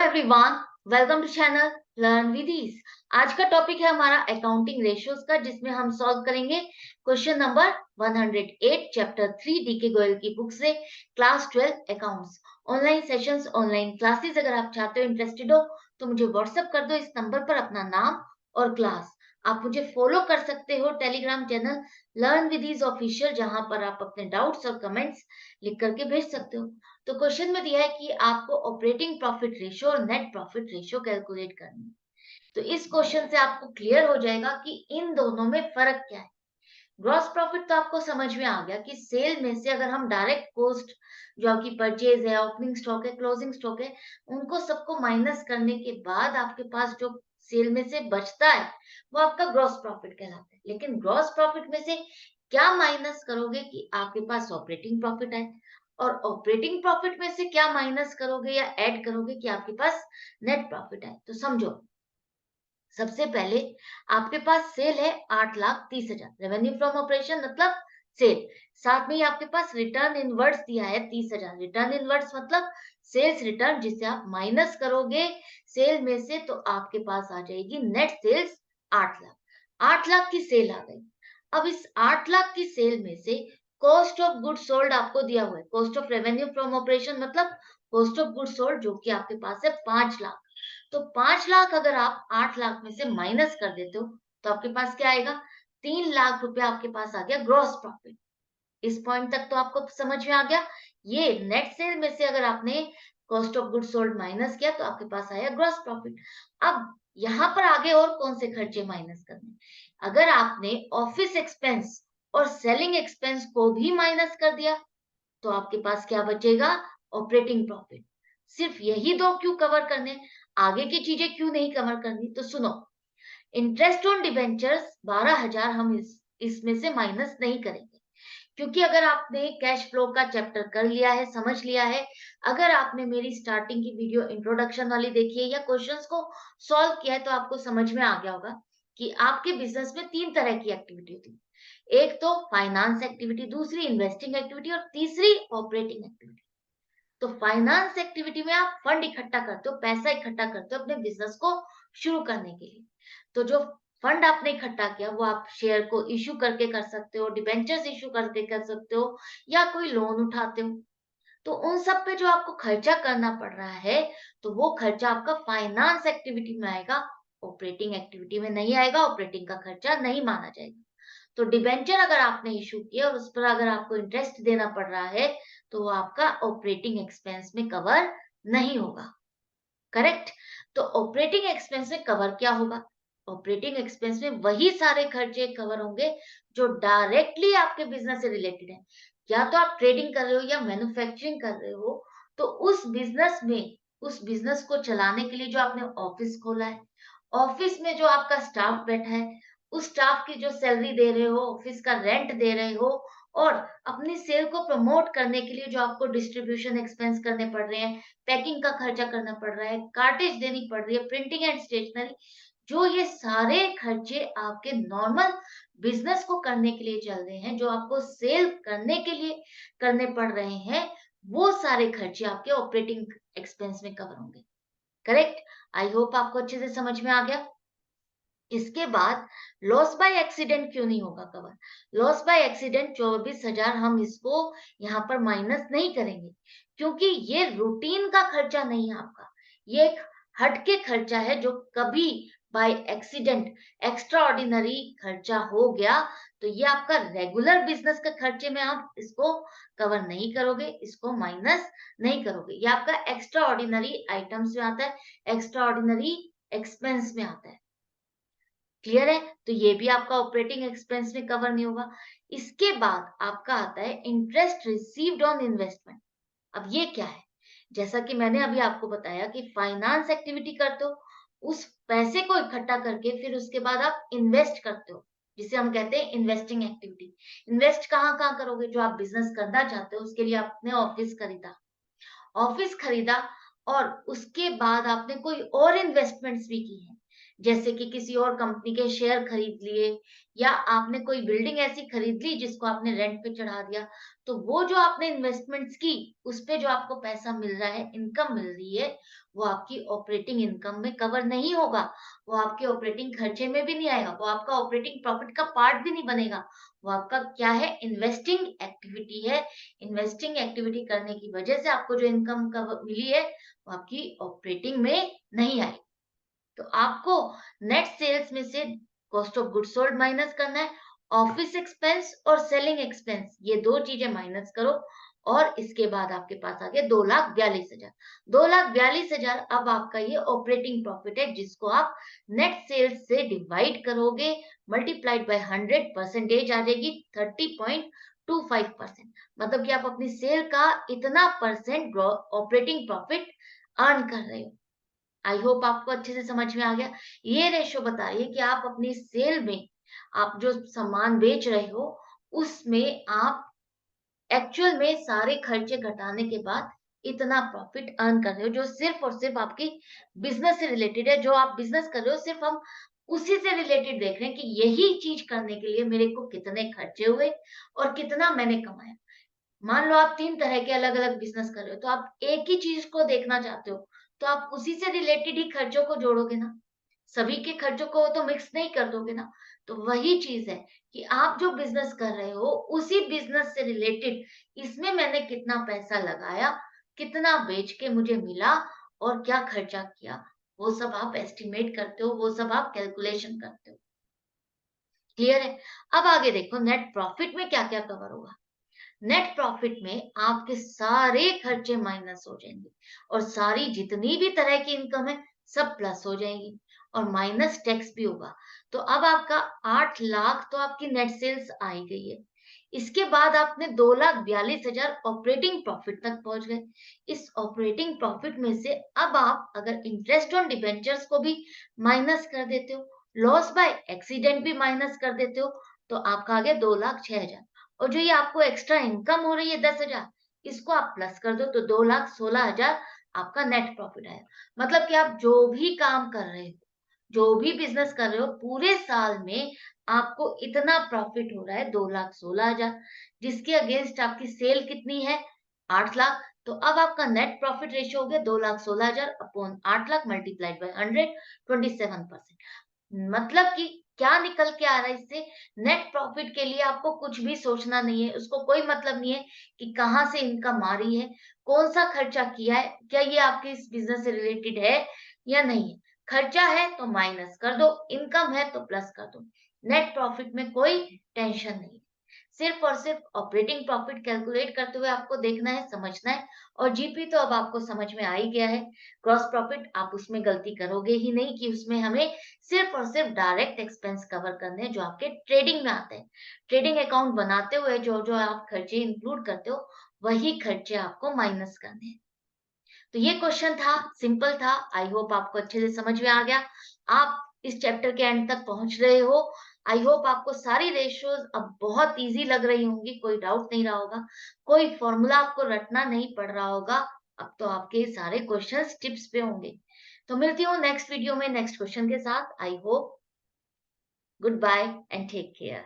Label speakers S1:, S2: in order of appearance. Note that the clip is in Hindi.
S1: Everyone, welcome to channel learn with ease. आज का टॉपिक है हमारा अकाउंटिंग रेशियोज का, जिसमें हम सॉल्व करेंगे क्वेश्चन नंबर 108 चैप्टर 3 डी के गोयल की बुक से, class 12 accounts. Online sessions, online classes अगर आप चाहते हो, इंटरेस्टेड हो, तो मुझे व्हाट्सएप कर दो इस नंबर पर अपना नाम और क्लास। आप मुझे फॉलो कर सकते हो Telegram channel learn with ease official, जहां पर आप अपने डाउट्स और कमेंट्स लिख करके भेज सकते हो। तो क्वेश्चन में दिया है कि आपको ऑपरेटिंग प्रॉफिट रेशियो और नेट प्रॉफिट रेशियो कैलकुलेट करनी है। तो इस क्वेश्चन से आपको क्लियर हो जाएगा कि इन दोनों में फर्क क्या है। ग्रॉस प्रॉफिट तो आपको समझ में आ गया कि सेल में से अगर हम डायरेक्ट कॉस्ट, जो आपकी परचेज है, ओपनिंग स्टॉक है, क्लोजिंग स्टॉक है, उनको सबको माइनस करने के बाद आपके पास जो सेल में से बचता है वो आपका ग्रॉस प्रॉफिट कहलाता है। लेकिन ग्रॉस प्रॉफिट में से क्या माइनस करोगे कि आपके पास ऑपरेटिंग प्रॉफिट है, और ऑपरेटिंग प्रॉफिट में से क्या माइनस करोगे या ऐड करोगे कि आपके पास नेट प्रॉफिट है। तो समझो, सबसे पहले आपके पास सेल है 8,30,000, रेवेन्यू फ्रॉम ऑपरेशन मतलब सेल। साथ में ही आपके पास रिटर्न इनवर्ड्स दिया है 30,000। रिटर्न इनवर्ड्स मतलब सेल्स रिटर्न, जिसे आप माइनस करोगे सेल में से, तो आपके पास आ जाएगी नेट सेल्स 8 लाख। 8 लाख की सेल आ गई। अब इस 8 लाख की सेल में से कॉस्ट ऑफ गुड सोल्ड आपको दिया हुआ है, cost of revenue from operation मतलब कॉस्ट ऑफ गुड सोल्ड, जो कि आपके पास है 5 लाख। तो 5 लाख अगर आप 8 लाख में से माइनस कर देते हो, तो आपके पास क्या आएगा? 3 लाख रुपया आपके पास आ गया ग्रॉस प्रॉफिट। इस पॉइंट तक तो आपको समझ में आ गया। ये नेट सेल में से अगर आपने cost of good sold minus किया, तो आपके पास आया ग्रॉस प्रॉफिट। अब यहाँ पर आगे और कौन से खर्चे माइनस करने? अगर आपने ऑफिस एक्सपेंस और सेलिंग एक्सपेंस को भी माइनस कर दिया, तो आपके पास क्या बचेगा? Operating profit. सिर्फ यही दो क्यों कवर करने, आगे की चीजें क्यों नहीं कवर करनी? तो सुनो, इंटरेस्ट ऑन डिबेंचर्स 12,000 हम इसमें से माइनस नहीं करेंगे, क्योंकि अगर आपने कैश फ्लो का चैप्टर कर लिया है, समझ लिया है, अगर आपने मेरी स्टार्टिंग की वीडियो इंट्रोडक्शन वाली देखी है या क्वेश्चंस को सॉल्व किया है, तो आपको समझ में आ गया होगा कि आपके बिजनेस में 3 तरह की एक्टिविटी होती है। एक तो फाइनेंस एक्टिविटी, दूसरी इन्वेस्टिंग एक्टिविटी और तीसरी ऑपरेटिंग एक्टिविटी। तो फाइनेंस एक्टिविटी में आप फंड इकट्ठा करते हो, पैसा इकट्ठा करते हो अपने बिजनेस को शुरू करने के लिए। तो जो फंड आपने इकट्ठा किया, वो आप शेयर को इश्यू करके कर सकते हो, डिबेंचर्स इश्यू करके कर सकते हो, या कोई लोन उठाते हो। तो उन सब पे जो आपको खर्चा करना पड़ रहा है, तो वो खर्चा आपका फाइनेंस एक्टिविटी में आएगा, ऑपरेटिंग एक्टिविटी में नहीं आएगा, ऑपरेटिंग का खर्चा नहीं माना जाएगा। तो डिबेंचर अगर आपने इश्यू किया और उस पर अगर आपको इंटरेस्ट देना पड़ रहा है, तो वो आपका ऑपरेटिंग एक्सपेंस में कवर नहीं होगा। करेक्ट? तो ऑपरेटिंग एक्सपेंस में कवर क्या होगा? ऑपरेटिंग एक्सपेंस में वही सारे खर्चे कवर होंगे जो डायरेक्टली आपके बिजनेस से रिलेटेड है। या तो आप ट्रेडिंग कर रहे हो या मैन्युफैक्चरिंग कर रहे हो, तो उस बिजनेस में, उस बिजनेस को चलाने के लिए जो आपने ऑफिस खोला है, ऑफिस में जो आपका स्टाफ बैठा है, उस स्टाफ की जो सैलरी दे रहे हो, ऑफिस का रेंट दे रहे हो, और अपनी सेल को प्रमोट करने के लिए जो आपको डिस्ट्रीब्यूशन एक्सपेंस करने पड़ रहे हैं, पैकिंग का खर्चा करना पड़ रहा है, कार्टेज देनी पड़ रही है, प्रिंटिंग एंड स्टेशनरी, जो ये सारे खर्चे आपके नॉर्मल बिजनेस को करने के लिए चल रहे हैं, जो आपको सेल करने के लिए करने पड़ रहे हैं, वो सारे खर्चे आपके ऑपरेटिंग एक्सपेंस में कवर होंगे। करेक्ट? आई होप आपको अच्छे से समझ में आ गया। इसके बाद लॉस बाय एक्सीडेंट क्यों नहीं होगा कवर? लॉस बाय एक्सीडेंट 24,000 हम इसको यहाँ पर माइनस नहीं करेंगे, क्योंकि ये रूटीन का खर्चा नहीं है आपका। ये एक हटके खर्चा है, जो कभी बाय एक्सीडेंट एक्स्ट्रा ऑर्डिनरी खर्चा हो गया, तो ये आपका रेगुलर बिजनेस के खर्चे में आप इसको कवर नहीं करोगे, इसको माइनस नहीं करोगे। ये आपका एक्स्ट्रा ऑर्डिनरी आइटम्स में आता है, एक्स्ट्रा ऑर्डिनरी एक्सपेंस में आता है। क्लियर है? तो ये भी आपका ऑपरेटिंग एक्सपेंस में कवर नहीं होगा। इसके बाद आपका आता है इंटरेस्ट रिसीव्ड ऑन इन्वेस्टमेंट। अब ये क्या है? जैसा कि मैंने अभी आपको बताया कि फाइनेंस एक्टिविटी करते हो, उस पैसे को इकट्ठा करके फिर उसके बाद आप इन्वेस्ट करते हो, जिसे हम कहते हैं इन्वेस्टिंग एक्टिविटी। इन्वेस्ट कहाँ-कहाँ करोगे? जो आप बिज़नेस करना चाहते हो, उसके लिए आपने ऑफिस खरीदा। ऑफिस खरीदा और उसके बाद आपने कोई और इन्वेस्टमेंट्स भी की हैं। जैसे कि किसी और कंपनी के शेयर खरीद लिए या आपने कोई बिल्डिंग ऐसी खरीद ली जिसको आपने रेंट पे चढ़ा दिया, तो वो जो आपने इन्वेस्टमेंट्स की, उस पे जो आपको पैसा मिल रहा है, इनकम मिल रही है, वो आपकी ऑपरेटिंग इनकम में कवर नहीं होगा, वो आपके ऑपरेटिंग खर्चे में भी नहीं आएगा, वो आपका ऑपरेटिंग प्रॉफिट का पार्ट भी नहीं बनेगा। वो आपका क्या है, इन्वेस्टिंग एक्टिविटी है। इन्वेस्टिंग एक्टिविटी करने की वजह से आपको जो इनकम का मिली है, वो आपकी ऑपरेटिंग में नहीं आई। तो आपको नेट सेल्स में से cost of good sold minus करना है, ऑफिस एक्सपेंस और सेलिंग एक्सपेंस, ये दो चीजें माइनस करो, और इसके बाद आपके पास आ गया 2,42,000। 2,42,000 अब आपका ये ऑपरेटिंग प्रॉफिट है, जिसको आप नेट सेल्स से डिवाइड करोगे, मल्टीप्लाइड बाय 100, परसेंटेज आ जाएगी 30.25%। मतलब कि आप अपनी सेल का इतना परसेंट ऑपरेटिंग प्रॉफिट अर्न कर रहे हो। आई होप आपको अच्छे से समझ में आ गया। ये रेशो बता रही है कि आप अपनी सेल में, आप जो सामान बेच रहे हो, उसमें आप एक्चुअल में सारे खर्चे घटाने के बाद इतना प्रॉफिट अर्न कर रहे हो, जो सिर्फ और सिर्फ आपकी बिजनेस से रिलेटेड है। जो आप बिजनेस कर रहे हो, सिर्फ हम उसी से रिलेटेड देख रहे हैं कि यही चीज करने के लिए मेरे को कितने खर्चे हुए और कितना मैंने कमाया। मान लो आप 3 तरह के अलग-अलग बिज़नेस कर रहे हो, तो आप एक ही चीज़ को देखना चाहते हो, तो आप उसी से रिलेटेड ही खर्चों को जोड़ोगे ना। सभी के खर्चों को तो मिक्स नहीं कर दोगे ना। तो वही चीज़ है कि आप जो बिज़नेस कर रहे हो, उसी बिज़नेस से रिलेटेड इसमें मैंने कितना पैसा लगाया, कितना बेच के मुझे मिला और क्या खर्चा किया, वो सब आप एस्टिमेट करते हो, वो सब आप कैलकुलेशन करते हो। क्लियर है? अब आगे देखो नेट प्रॉफिट में क्या-क्या कवर होगा। नेट प्रॉफिट में आपके सारे खर्चे माइनस हो जाएंगे और सारी जितनी भी तरह की इनकम है, सब प्लस हो जाएंगी और माइनस टैक्स भी होगा। तो अब आपका 8 लाख तो आपकी नेट सेल्स आ ही गई है। इसके बाद आपने 2,42,000 ऑपरेटिंग प्रॉफिट तक पहुंच गए। इस ऑपरेटिंग प्रॉफिट में से अब आप अगर इंटरेस्ट ऑन डिबेंचर्स को भी माइनस कर देते हो, लॉस बाय एक्सीडेंट भी माइनस कर देते हो, तो आपका आ गया 2,06,000। और जो ये आपको एक्स्ट्रा इनकम हो रही है 10,000, इसको आप प्लस कर दो, तो 2,16,000 आपका नेट प्रॉफिट आया। मतलब कि आप जो भी काम कर रहे हो, जो भी बिजनेस कर रहे हो, पूरे साल में आपको इतना प्रॉफिट हो रहा है 2,16,000, जिसके अगेंस्ट आपकी सेल कितनी है, 8 लाख। तो अब आपका नेट प्रॉफिट रेशियो हो गया 2,16,000 अपॉन 8 लाख मल्टीप्लाइड बाय 100, 27%। मतलब कि क्या निकल के आ रहा है इससे, नेट प्रॉफिट के लिए आपको कुछ भी सोचना नहीं है, उसको कोई मतलब नहीं है कि कहाँ से इनकम आ रही है, कौन-सा खर्चा किया है, क्या ये आपके इस बिज़नेस से रिलेटेड है या नहीं है। खर्चा है तो माइनस कर दो, इनकम है तो प्लस कर दो। नेट प्रॉफिट में कोई टेंशन नहीं। सिर्फ और सिर्फ ऑपरेटिंग प्रॉफिट कैलकुलेट करते हुए आपको देखना है, समझना है, और जीपी तो अब आपको समझ में आ ही गया है। ग्रॉस प्रॉफिट आप उसमें गलती करोगे ही नहीं कि उसमें हमें सिर्फ और सिर्फ डायरेक्ट एक्सपेंस कवर करने हैं जो आपके ट्रेडिंग में आते हैं। ट्रेडिंग अकाउंट बनाते हुए जो-जो आप खर्चे इंक्लूड करते हो, वही खर्चे आपको माइनस करने हैं। तो ये क्वेश्चन था, सिंपल था। आई होप आपको अच्छे से समझ में आ गया। आप इस चैप्टर के एंड तक पहुंच रहे हो। आई होप आपको सारी रेशियोज अब बहुत इजी लग रही होंगी, कोई डाउट नहीं रहा होगा, कोई फॉर्मूला आपको रटना नहीं पड़ रहा होगा। अब तो आपके सारे क्वेश्चंस टिप्स पे होंगे। तो मिलती हूँ नेक्स्ट वीडियो में नेक्स्ट क्वेश्चन के साथ। I hope, goodbye and take care.